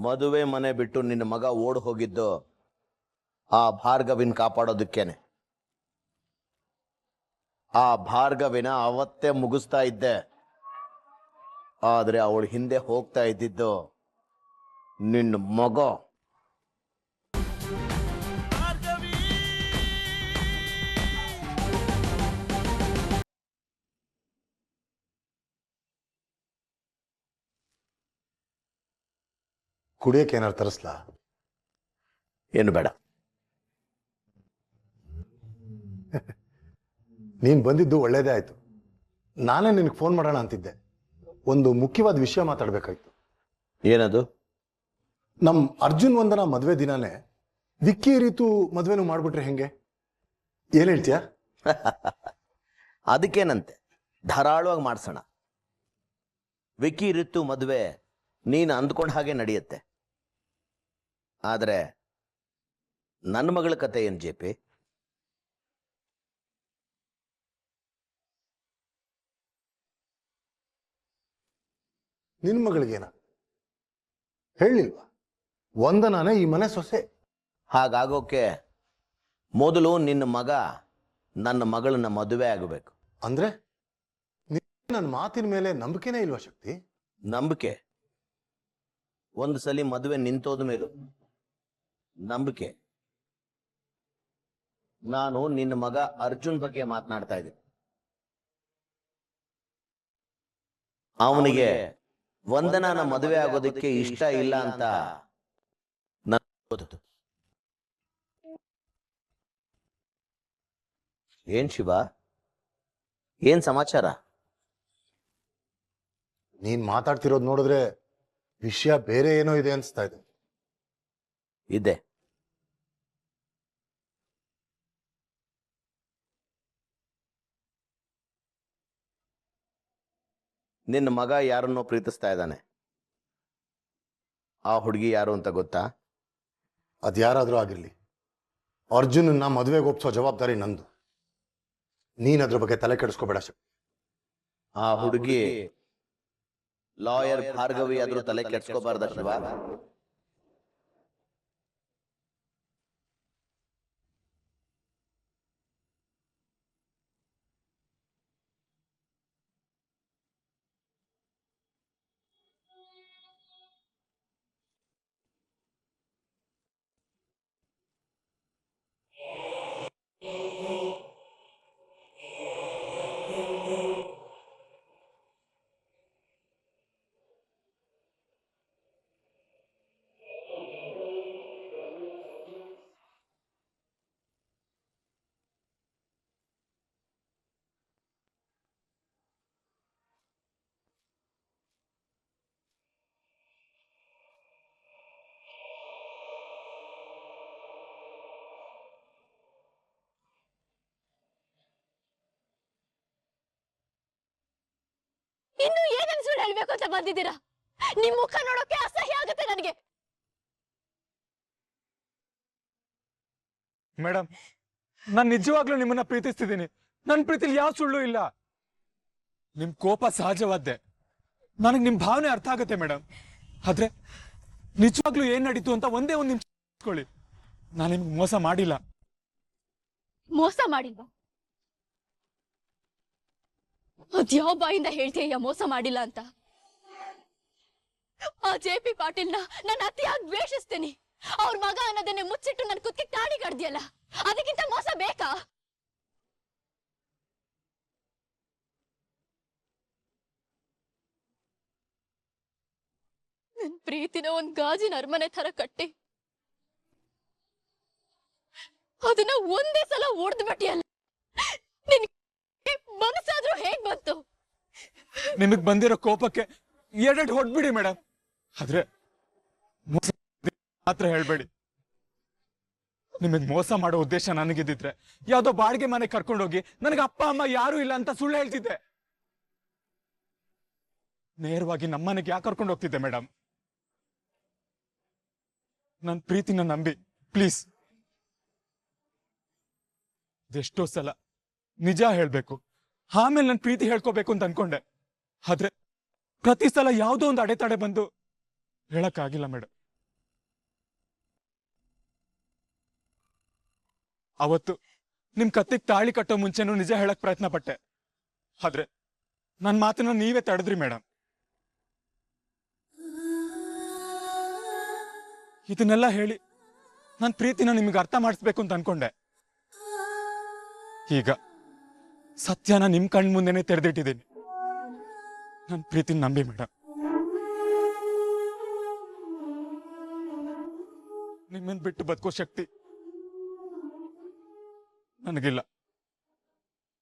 ಮದುವೆ ಮನೆ ಬಿಟ್ಟು ನಿನ್ನ ಮಗ ಓಡ್ ಹೋಗಿದ್ದು ಆ ಭಾರ್ಗವಿನ ಕಾಪಾಡೋದಕ್ಕೇನೆ. ಆ ಭಾರ್ಗವಿನ ಅವತ್ತೇ ಮುಗಿಸ್ತಾ ಇದ್ದೆ, ಆದ್ರೆ ಅವಳು ಹಿಂದೆ ಹೋಗ್ತಾ ಇದ್ದಿದ್ದು ನಿನ್ನ ಮಗ. ಕುಡಿಯಕ್ಕೆ ಏನಾರು ತರಿಸ್ಲಾ? ಏನು ಬೇಡ. ನೀನ್ ಬಂದಿದ್ದು ಒಳ್ಳೇದೇ ಆಯ್ತು. ನಾನೇ ನಿನಗೆ ಫೋನ್ ಮಾಡೋಣ ಅಂತಿದ್ದೆ. ಒಂದು ಮುಖ್ಯವಾದ ವಿಷಯ ಮಾತಾಡ್ಬೇಕಾಯ್ತು. ಏನದು? ನಮ್ ಅರ್ಜುನ್ ವಂದನ ಮದ್ವೆ ದಿನಾನೇ ವಿಕ್ಕಿ ರೀತು ಮದ್ವೆನೂ ಮಾಡ್ಬಿಟ್ರೆ ಹೆಂಗೆ? ಏನ್ ಹೇಳ್ತೀಯ? ಅದಕ್ಕೇನಂತೆ, ಧಾರಾಳವಾಗಿ ಮಾಡ್ಸೋಣ. ವಿಕ್ಕಿ ರಿತು ಮದುವೆ ನೀನು ಅಂದ್ಕೊಂಡ ಹಾಗೆ ನಡೆಯುತ್ತೆ. ಆದ್ರೆ ನನ್ನ ಮಗಳ ಕತೆ ಏನು ಜೆ ಪಿ? ನಿನ್ ಮಗಳಿಗೇನ ಹೇಳಿಲ್ವಾ? ವಂದನಾನೇ ಈ ಮನೆ ಸೊಸೆ. ಹಾಗಾಗೋಕೆ ಮೊದಲು ನಿನ್ನ ಮಗ ನನ್ನ ಮಗಳನ್ನ ಮದುವೆ ಆಗಬೇಕು. ಅಂದ್ರೆ ನನ್ನ ಮಾತಿನ ಮೇಲೆ ನಂಬಿಕೆನೇ ಇಲ್ವಾ ಶಕ್ತಿ? ನಂಬಿಕೆ ಒಂದು ಸಲಿ ಮದುವೆ ನಿಂತೋದ ಮೇಲೂ ನಂಬಿಕೆ. ನಾನು ನಿನ್ನ ಮಗ ಅರ್ಜುನ್ ಬಗ್ಗೆ ಮಾತನಾಡ್ತಾ ಇದ್ದೀನಿ. ಅವನಿಗೆ ವಂದನಾನ ಮದುವೆ ಆಗೋದಕ್ಕೆ ಇಷ್ಟ ಇಲ್ಲ ಅಂತ ಗೊತ್ತು. ಏನ್ ಶಿವ, ಏನ್ ಸಮಾಚಾರ? ನೀನ್ ಮಾತಾಡ್ತಿರೋದು ನೋಡಿದ್ರೆ ವಿಷಯ ಬೇರೆ ಏನೋ ಇದೆ ಅನ್ಸ್ತಾ ಇದೆ. ಇದೆ. ನಿನ್ನ ಮಗ ಯಾರನ್ನೋ ಪ್ರೀತಿಸ್ತಾ ಇದ್ದಾನೆ. ಆ ಹುಡುಗಿ ಯಾರು ಅಂತ ಗೊತ್ತಾ? ಅದ್ಯಾರಾದ್ರೂ ಆಗಿರ್ಲಿ, ಅರ್ಜುನನ್ನ ಮದುವೆಗೆ ಒಪ್ಸೋ ಜವಾಬ್ದಾರಿ ನಂದು. ನೀನ್ ಅದ್ರ ಬಗ್ಗೆ ತಲೆ ಕೆಡಿಸ್ಕೋಬೇಡ ಶಕ್ತಿ. ಆ ಹುಡುಗಿ ಲಾಯರ್ ಭಾರ್ಗವಿ ಆದ್ರೂ ತಲೆ ಕೆಡ್ಸ್ಕೋಬಾರ್ದ ಶಿವ? ಇನ್ನು ಏನನ್ನ ಸುಳ್ಳು ಹೇಳ್ಬೇಕು ಅಂತ ಬಂದಿದ್ದೀರಾ? ನಿಮ್ ಮುಖ ನೋಡೋಕೆ ಅಸಹ್ಯ ಆಗುತ್ತೆ ನನಗೆ. ಮೇಡಮ್, ನಾನು ನಿಜವಾಗ್ಲೂ ನಿಮ್ಮನ್ನ ಪ್ರೀತಿಸ್ತಿದ್ದೀನಿ. ನನ್ನ ಪ್ರೀತಿಲಿ ಯಾವ ಸುಳ್ಳು ಇಲ್ಲ. ನಿಮ್ ಕೋಪ ಸಹಜವಾದ್ದೆ, ನನಗೆ ನಿಮ್ ಭಾವನೆ ಅರ್ಥ ಆಗುತ್ತೆ ಮೇಡಮ್. ಆದ್ರೆ ನಿಜವಾಗ್ಲೂ ಏನ್ ನಡೀತು ಅಂತ ಒಂದೇ ಒಂದು ನಿಮಿಷ ಕೇಳಿಸ್ಕೊಳ್ಳಿ. ನಾನು ನಿಮ್ಗೆ ಮೋಸ ಮಾಡಿಲ್ಲ. ಮೋಸ ಮಾಡಿಲ್ವಾ? ಅದ್ಯಾವ ಬಾಯಿಂದ ಹೇಳ್ತೀಯ ಮೋಸ ಮಾಡಿಲ್ಲ ಅಂತ? ಆ ಜೆ ಪಿ ಪಾಟೀಲ್ನ ನಾನು ಅತಿಯಾಗಿ ದ್ವೇಷಿಸ್ತೀನಿ. ಅವ್ರ ಮಗ ಅನ್ನೋದನ್ನೇ ಮುಚ್ಚಿಟ್ಟು ನನ್ನ ಕುತ್ತಿಗೆ ತಾಳಿ ಕಡ್ದಿಯಲ್ಲ, ಅದಕ್ಕಿಂತ ಮೋಸ ಬೇಕಾ? ನನ್ ಪ್ರೀತಿನ ಒಂದ್ ಗಾಜಿನ ಅರಮನೆ ತರ ಕಟ್ಟಿ ಅದನ್ನ ಒಂದೇ ಸಲ ಒಡೆದು ಬಿಟ್ಟಿಯಲ್ಲ. ಮನಸ್ಸಾದ್ರೂ ಹೇಗ್ ಬಂತು? ನಿಮಗ್ ಬಂದಿರೋ ಕೋಪಕ್ಕೆ ಎರಡೆರಡು ಹೊಡ್ಬಿಡಿ ಮೇಡಮ್. ಆದ್ರೆ ಮಾತ್ರ ಹೇಳ್ಬೇಡಿ. ನಿಮಗ್ ಮೋಸ ಮಾಡೋ ಉದ್ದೇಶ ನನಗಿದ್ದಿದ್ರೆ ಯಾವ್ದೋ ಬಾಡಿಗೆ ಮನೆ ಕರ್ಕೊಂಡೋಗಿ ನನಗೆ ಅಪ್ಪ ಅಮ್ಮ ಯಾರು ಇಲ್ಲ ಅಂತ ಸುಳ್ಳು ಹೇಳ್ತಿದ್ದೆ. ನೇರವಾಗಿ ನಮ್ಮನೆಗೆ ಯಾಕೆ ಕರ್ಕೊಂಡು ಹೋಗ್ತಿದ್ದೆ ಮೇಡಮ್? ನನ್ ಪ್ರೀತಿನ ನಂಬಿ ಪ್ಲೀಸ್. ಅದೆಷ್ಟೋ ಸಲ ನಿಜ ಹೇಳ್ಬೇಕು, ಆಮೇಲೆ ನನ್ ಪ್ರೀತಿ ಹೇಳ್ಕೋಬೇಕು ಅಂತ ಅನ್ಕೊಂಡೆ. ಆದ್ರೆ ಪ್ರತಿ ಸಲ ಯಾವುದೋ ಒಂದು ಅಡೆತಡೆ ಬಂದು ಹೇಳಕ್ಕಾಗಿಲ್ಲ ಮೇಡಮ್. ಅವತ್ತು ನಿಮ್ ಕತ್ತಿಗೆ ತಾಳಿ ಕಟ್ಟೋ ಮುಂಚೆನೂ ನಿಜ ಹೇಳಕ್ ಪ್ರಯತ್ನ ಪಟ್ಟೆ. ಆದ್ರೆ ನನ್ ಮಾತನ್ನ ನೀವೇ ತಡೆದ್ರಿ ಮೇಡಮ್. ಇದನ್ನೆಲ್ಲ ಹೇಳಿ ನನ್ ಪ್ರೀತಿನ ನಿಮ್ಗೆ ಅರ್ಥ ಮಾಡಿಸ್ಬೇಕು ಅಂತ ಅನ್ಕೊಂಡೆ. ಈಗ ಸತ್ಯನ ನಿಮ್ ಕಣ್ ಮುಂದೆನೆ ತೆರೆದಿಟ್ಟಿದ್ದೀನಿ. ನನ್ ಪ್ರೀತಿನ ನಂಬಿ ಮೇಡಮ್. ನಿಮ್ಮನ್ ಬಿಟ್ಟು ಬದುಕೋ ಶಕ್ತಿ ನನಗಿಲ್ಲ.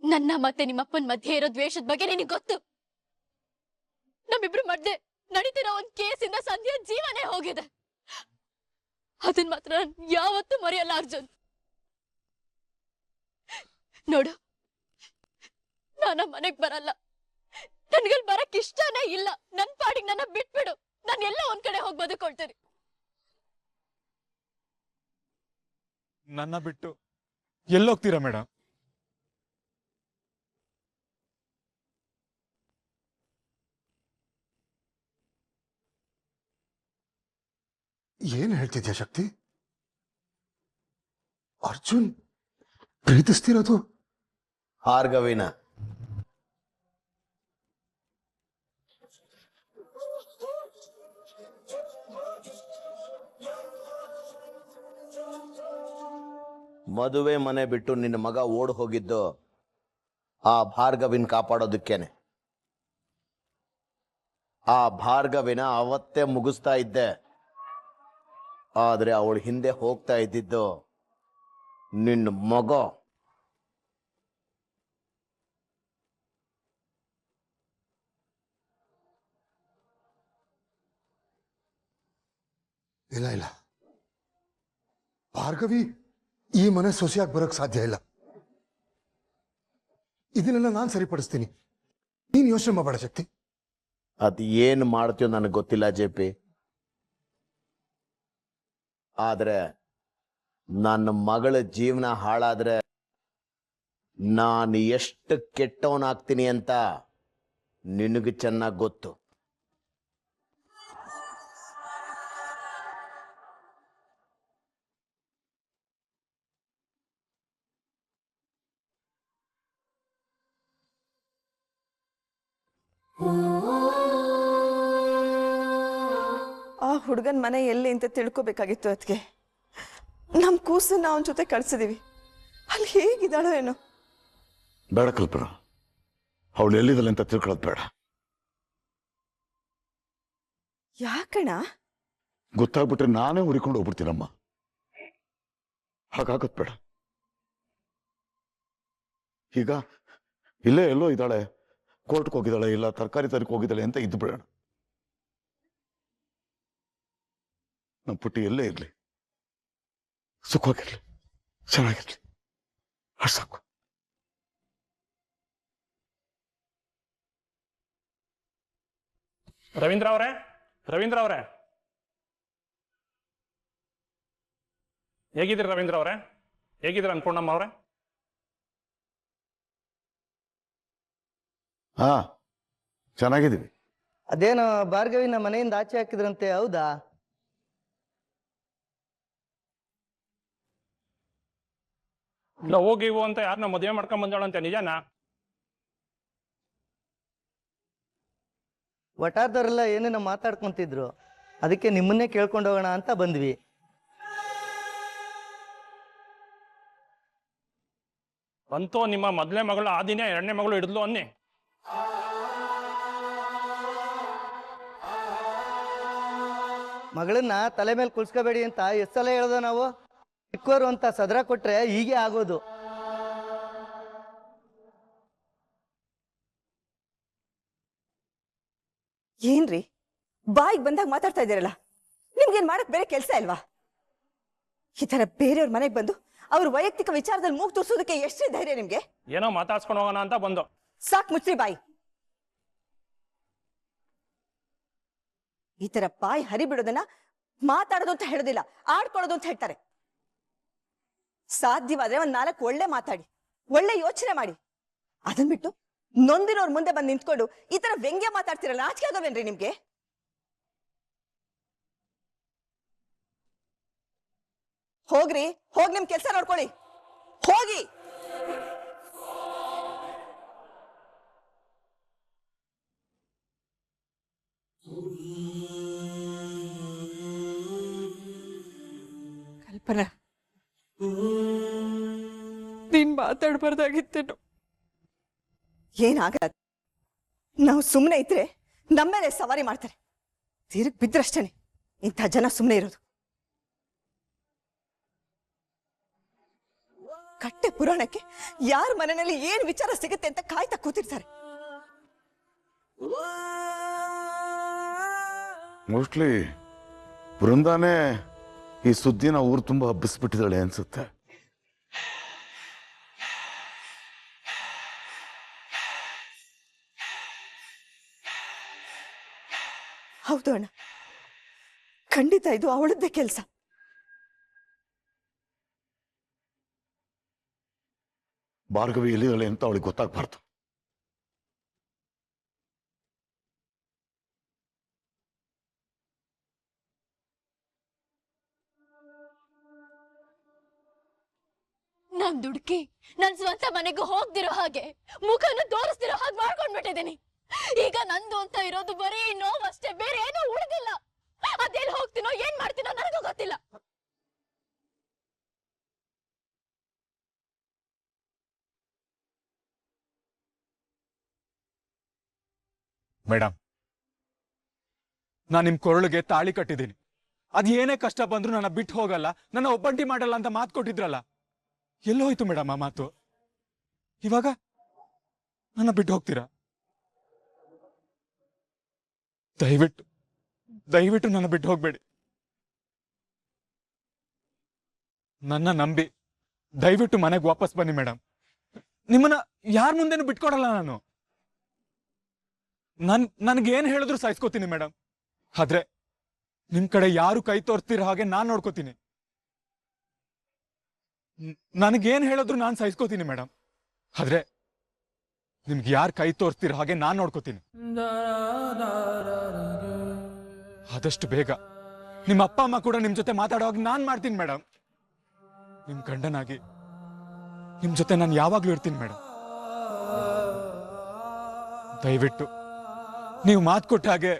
ನನ್ನ ಮತ್ತೆ ನಿಮ್ಮಪ್ಪನ ಮಧ್ಯೆ ಇರೋ ದ್ವೇಷದ ಬಗ್ಗೆ ನಿನಗೆ ಗೊತ್ತು. ನಮ್ಮಿಬ್ರು ಮಧ್ಯೆ ನಡೀತಿರೋ ಒಂದ್ ಕೇಸಿಂದ ಸಂಧ್ಯಾ ಜೀವನೇ ಹೋಗಿದೆ. ಅದನ್ ಮಾತ್ರ ನಾನ್ ಯಾವತ್ತೂ ಮರೆಯಲ್ಲ ಅರ್ಜುನ್. ನೋಡು, ನಾನ ಮನೆಗ್ ಬರಲ್ಲ. ನನ್ಗಲ್ ಬರಕ್ ಇಷ್ಟನೇ ಇಲ್ಲ. ನನ್ ಪಾಡಿಗೆ ನನ್ನ ಬಿಟ್ಬಿಡು. ನಾನು ಎಲ್ಲ ಒಂದ್ ಕಡೆ ಹೋಗಿ ಬದುಕೊಳ್ತೇನೆ. ನನ್ನ ಬಿಟ್ಟು ಎಲ್ಲೋಗ್ತೀರಾ ಮೇಡಮ್? ಏನ್ ಹೇಳ್ತಿದ್ಯಾ ಶಕ್ತಿ? ಅರ್ಜುನ್ ಪ್ರೀತಿಸ್ತಿರೋದು ಭಾರ್ಗವಿನ. ಮದುವೆ ಮನೆ ಬಿಟ್ಟು ನಿನ್ನ ಮಗ ಓಡ್ ಹೋಗಿದ್ದು ಆ ಭಾರ್ಗವಿನ ಕಾಪಾಡೋದಕ್ಕೇನೆ. ಆ ಭಾರ್ಗವಿನ ಅವತ್ತೇ ಮುಗಿಸ್ತಾ ಇದ್ದೆ. ಆದ್ರೆ ಅವಳು ಹಿಂದೆ ಹೋಗ್ತಾ ಇದ್ದಿದ್ದು ನಿನ್ನ ಮಗ. ಇಲ್ಲ ಇಲ್ಲ, ಭಾರ್ಗವಿ ಈ ಮನೆ ಸೊಸೆಯಾಗಿ ಬರೋಕ್ ಸಾಧ್ಯ ಇಲ್ಲ. ಇದನ್ನೆಲ್ಲ ನಾನು ಸರಿಪಡಿಸ್ತೀನಿ, ನೀನ್ ಯೋಚನೆ ಮಾಡಬೇಡ ಶಕ್ತಿ. ಅದು ಏನು ಮಾಡ್ತೀಯೋ ನನಗೆ ಗೊತ್ತಿಲ್ಲ ಜೆ.ಪಿ. ಆದ್ರೆ ನನ್ನ ಮಗಳ ಜೀವನ ಹಾಳಾದ್ರೆ ನಾನು ಎಷ್ಟು ಕೆಟ್ಟವನಾಗ್ತೀನಿ ಅಂತ ನಿನಗೆ ಚೆನ್ನಾಗಿ ಗೊತ್ತು. ಆ ಹುಡುಗನ ಮನೆ ಎಲ್ಲಿ ಅಂತ ತಿಳ್ಕೊಬೇಕಾಗಿತ್ತು. ಅದಕ್ಕೆ ನಮ್ಮ ಕೂಸನ್ನ ಅವನ ಜೊತೆ ಕಳ್ಸಿದೀವಿ. ಅಲ್ಲಿ ಹೇಗಿದ್ದಾಳೋ ಏನೋ. ಬೇಡ ಕಲ್ಪನಾ, ಅವಳು ಎಲ್ಲಿದ್ದಾಳೆ ಅಂತ ತಿಳ್ಕೊಳ್ಳೋದು ಬೇಡ. ಯಾಕಣ? ಗೊತ್ತಾಗ್ಬಿಟ್ರೆ ನಾನೇ ಹುರಿಕೊಂಡು ಹೋಗ್ಬಿಡ್ತೀನಮ್ಮ. ಹಾಗಾಗತ್ ಬೇಡ. ಈಗ ಇಲ್ಲೇ ಎಲ್ಲೋ ಇದ್ದಾಳೆ, ಕೋರ್ಟ್ಗೆ ಹೋಗಿದ್ದಾಳೆ, ಇಲ್ಲ ತರಕಾರಿ ತರಕ್ಕೆ ಹೋಗಿದ್ದಾಳೆ ಅಂತ ಇದ್ದು ಬಿಡೋಣ. ನಮ್ಮ ಪುಟ್ಟಿ ಎಲ್ಲೇ ಇರ್ಲಿ, ಸುಖವಾಗಿರ್ಲಿ, ಚೆನ್ನಾಗಿರ್ಲಿ, ಅಷ್ಟು ಸಾಕು. ರವೀಂದ್ರ ಅವರೇ, ರವೀಂದ್ರ ಅವರೇ, ಹೇಗಿದ್ದೀರಿ ರವೀಂದ್ರ ಅವರೇ? ಹೇಗಿದ್ದೀರ ಅನ್ಪೂರ್ಣಮ್ಮ ಅವರೇ? ಹಾ, ಚೆನ್ನಾಗಿದ್ದೀವಿ. ಅದೇನೋ ಭಾರ್ಗವಿನ ಮನೆಯಿಂದ ಆಚೆ ಹಾಕಿದ್ರಂತೆ, ಹೌದಾ? ಇಲ್ಲ ಹೋಗಿ ಅಂತ ಯಾರನ್ನ ಮದುವೆ ಮಾಡ್ಕೊಂಡ್ ಬಂದೋಳಂತೆ, ನಿಜನಾ? ವಟಾರದವರೆಲ್ಲ ಏನೇನೋ ಮಾತಾಡ್ಕೊಂತಿದ್ರು, ಅದಕ್ಕೆ ನಿಮ್ಮನ್ನೇ ಕೇಳ್ಕೊಂಡು ಹೋಗೋಣ ಅಂತ ಬಂದ್ವಿ. ಅಂತೂ ನಿಮ್ಮ ಮೊದಲನೇ ಮಗಳು ಆ ದಿನ ಎರಡನೇ ಮಗಳು ಹಿಡಿದ್ಲು ಅನ್ನಿ. ಮಗಳನ್ನ ತಲೆ ಮೇಲೆ ಕುಳ್ಸ್ಕೋಬೇಡಿ ಅಂತ ಎಷ್ಟು ಸಲ ಹೇಳ್ದೋ ನಾವು. ಚಿಕ್ಕವರು ಅಂತ ಸದರ ಕೊಟ್ರೆ ಹೀಗೆ ಆಗೋದು. ಏನ್ರಿ ಬಾಯಿಗೆ ಬಂದಾಗ ಮಾತಾಡ್ತಾ ಇದ್ದೀರಲ್ಲ? ನಿಮ್ಗೇನ್ ಮಾಡಕ್ ಬೇರೆ ಕೆಲಸ ಇಲ್ವಾ? ಈ ತರ ಬೇರೆಯವ್ರ ಮನೆಗೆ ಬಂದು ಅವ್ರ ವೈಯಕ್ತಿಕ ವಿಚಾರದಲ್ಲಿ ಮೂಗ್ ತೋರ್ಸೋದಕ್ಕೆ ಎಷ್ಟೇ ಧೈರ್ಯ ನಿಮ್ಗೆ? ಏನೋ ಮಾತಾಡ್ಸ್ಕೊಂಡು ಹೋಗೋಣ ಅಂತ ಬಂದು. ಸಾಕ್ ಮುಚ್ಚ್ರಿ ಬಾಯಿ. ಈ ತರ ಬಾಯಿ ಹರಿಬಿಡೋದನ್ನ ಮಾತಾಡೋದು ಅಂತ ಹೇಳೋದಿಲ್ಲ, ಆಡ್ಕೊಳ್ಳೋದು ಅಂತ ಹೇಳ್ತಾರೆ. ಸಾಧ್ಯವಾದ್ರೆ ಒಂದ್ 4 ಒಳ್ಳೆ ಮಾತಾಡಿ, ಒಳ್ಳೆ ಯೋಚನೆ ಮಾಡಿ. ಅದನ್ ಬಿಟ್ಟು ನೊಂದಿರೋರ್ ಮುಂದೆ ಬಂದು ನಿಂತ್ಕೊಂಡು ಈ ತರ ವ್ಯಂಗ್ಯ ಮಾತಾಡ್ತಿರಲ್ಲ, ಆಚೆ ಆಗೋವೇನ್ರಿ ನಿಮ್ಗೆ? ಹೋಗ್ರಿ, ಹೋಗ್ ನಿಮ್ ಕೆಲ್ಸ ನೋಡ್ಕೊಳ್ಳಿ. ಹೋಗಿ. ಕಲ್ಪನಾ, ನೀನ್ ಮಾತಾಡ್ಬಾರ್ದಾಗಿತ್ತೇನು. ಏನಾಗಲ್ಲ. ನಾವು ಸುಮ್ಮನೆ ಇದ್ರೆ ನಮ್ಮೇಲೆ ಸವಾರಿ ಮಾಡ್ತಾರೆ. ತಿರುಗ್ ಬಿದ್ರಷ್ಟೇನೆ ಇಂಥ ಜನ ಸುಮ್ಮನೆ ಇರೋದು. ಕಟ್ಟೆ ಪುರಾಣಕ್ಕೆ ಯಾರ ಮನೆಯಲ್ಲಿ ಏನ್ ವಿಚಾರ ಸಿಗುತ್ತೆ ಅಂತ ಕಾಯ್ತಾ ಕೂತಿರ್ತಾರೆ. ಮೋಸ್ಟ್ಲಿ ಬೃಂದಾನೇ ಈ ಸುದ್ದಿನ ಊರು ತುಂಬಾ ಹಬ್ಬಿಸ್ಬಿಟ್ಟಿದ್ದಾಳೆ ಅನ್ಸುತ್ತೆ. ಹೌದು ಅಣ್ಣ, ಖಂಡಿತ ಇದು ಅವಳದ್ದೇ ಕೆಲಸ. ಭಾರ್ಗವಿ ಎಲ್ಲಿದ್ದಾಳೆ ಅಂತ ಅವಳಿಗೆ ಗೊತ್ತಾಗ್ಬಾರ್ದು. ನಾನ್ ದುಡ್ಕಿ ನನ್ ಸ್ವಂತ ಮನೆಗೂ ಹೋಗ್ದಿರೋ ಹಾಗೆ ಮುಖನು ತೋರಿಸ್ದಿರೋ ಹಾಗೆ ಮಾಡ್ಕೊಂಡ್ಬಿಟ್ಟಿದ್ದೀನಿ. ಈಗ ನಂದು ಅಂತ ಇರೋದು ಬರೀ ನೋವಷ್ಟೇ, ಬೇರೆ ಏನೂ ಉಳಿದಿಲ್ಲ. ಅದೆಲ್ಲಿ ಹೋಗ್ತೀನೋ ಏನ್ ಮಾಡ್ತೀನೋ ನನಗೂ ಗೊತ್ತಿಲ್ಲ. ಮೇಡಮ್, ನಾನ್ ನಿಮ್ ಕೊರಳಿಗೆ ತಾಳಿ ಕಟ್ಟಿದ್ದೀನಿ. ಅದ್ ಏನೇ ಕಷ್ಟ ಬಂದ್ರು ನನ್ನ ಬಿಟ್ಟು ಹೋಗಲ್ಲ, ನನ್ನ ಒಬ್ಬಂಟಿ ಮಾಡಲ್ಲ ಅಂತ ಮಾತು ಕೊಟ್ಟಿದ್ರಲ್ಲ, ಎಲ್ಲೋಯ್ತು ಮೇಡಮ್ ಆ ಮಾತು? ಇವಾಗ ನನ್ನ ಬಿಟ್ಟು ಹೋಗ್ತೀರಾ? ದಯವಿಟ್ಟು ದಯವಿಟ್ಟು ನನ್ನ ಬಿಟ್ಟು ಹೋಗ್ಬೇಡಿ. ನನ್ನ ನಂಬಿ ದಯವಿಟ್ಟು ಮನೆಗೆ ವಾಪಸ್ ಬನ್ನಿ ಮೇಡಮ್. ನಿಮ್ಮನ್ನ ಯಾರ ಮುಂದೆನೂ ಬಿಟ್ಕೊಡಲ್ಲ ನಾನು. ನನ್ಗೇನ್ ಹೇಳಿದ್ರು ಸಹಿಸ್ಕೋತೀನಿ ಮೇಡಮ್. ಆದ್ರೆ ನಿಮ್ ಕಡೆ ಯಾರು ಕೈ ತೋರಿಸ್ತಿರೋ ಹಾಗೆ ನಾನ್ ನೋಡ್ಕೋತೀನಿ. ನನಗೇನ್ ಹೇಳಿದ್ರು ನಾನ್ ಸಹಿಸ್ಕೋತೀನಿ ಮೇಡಮ್. ಆದ್ರೆ ನಿಮ್ಗೆ ಯಾರು ಕೈ ತೋರಿಸ್ತಿರೋ ಹಾಗೆ ನಾನ್ ನೋಡ್ಕೋತೀನಿ. ಆದಷ್ಟು ಬೇಗ ನಿಮ್ಮ ಅಪ್ಪ ಅಮ್ಮ ಕೂಡ ನಿಮ್ ಜೊತೆ ಮಾತಾಡುವಾಗ ನಾನ್ ಮಾಡ್ತೀನಿ ಮೇಡಮ್. ನಿಮ್ ಗಂಡನಾಗಿ ನಿಮ್ ಜೊತೆ ನಾನು ಯಾವಾಗ್ಲೂ ಇರ್ತೀನಿ ಮೇಡಮ್. ದಯವಿಟ್ಟು ನೀವು ಮಾತು ಕೊಟ್ಟ ಹಾಗೆ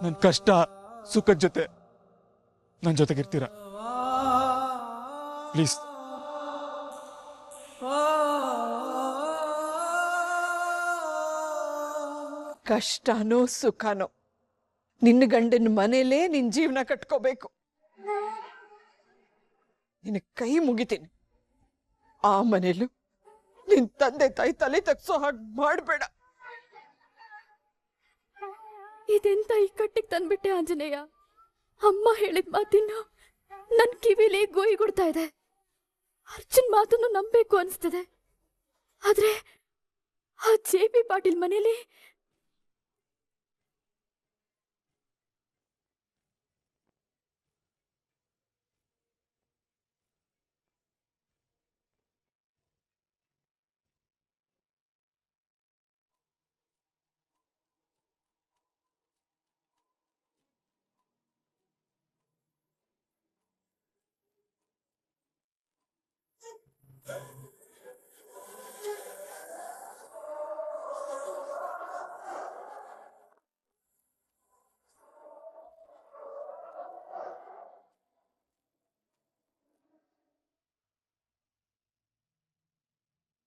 ನನ್ನ ಕಷ್ಟ ಸುಖದ ಜೊತೆ ನನ್ನ ಜೊತೆಗಿರ್ತೀರ ಪ್ಲೀಸ್. ಕಷ್ಟನೋ ಸುಖನೋ ನಿನ್ನ ಗಂಡನ ಮನೇಲೇ ನಿನ್ ಜೀವನ ಕಟ್ಕೋಬೇಕು. ನಿನ್ನ ಕೈ ಮುಗಿತೀನಿ. ಆ ಮನೇಲು ನಿನ್ ತಂದೆ ತಾಯಿ ತಲೆ ತಗ್ಸೋ ಹಾಗೆ ಮಾಡಬೇಡ. ಇದೆಂತ ಈ ಕಟ್ಟಿಗೆ ತಂದ್ಬಿಟ್ಟೆ ಆಂಜನೇಯ. ಅಮ್ಮ ಹೇಳಿದ ಮಾತಿನ ನನ್ ಕಿವಿಲಿ ಗೋಯಿ ಗುಡ್ತಾ ಇದೆ. ಅರ್ಜುನ್ ಮಾತನ್ನು ನಂಬೇಕು ಅನ್ಸ್ತದೆ. ಆದ್ರೆ ಆ JP ಪಾಟೀಲ್ ಮನೇಲಿ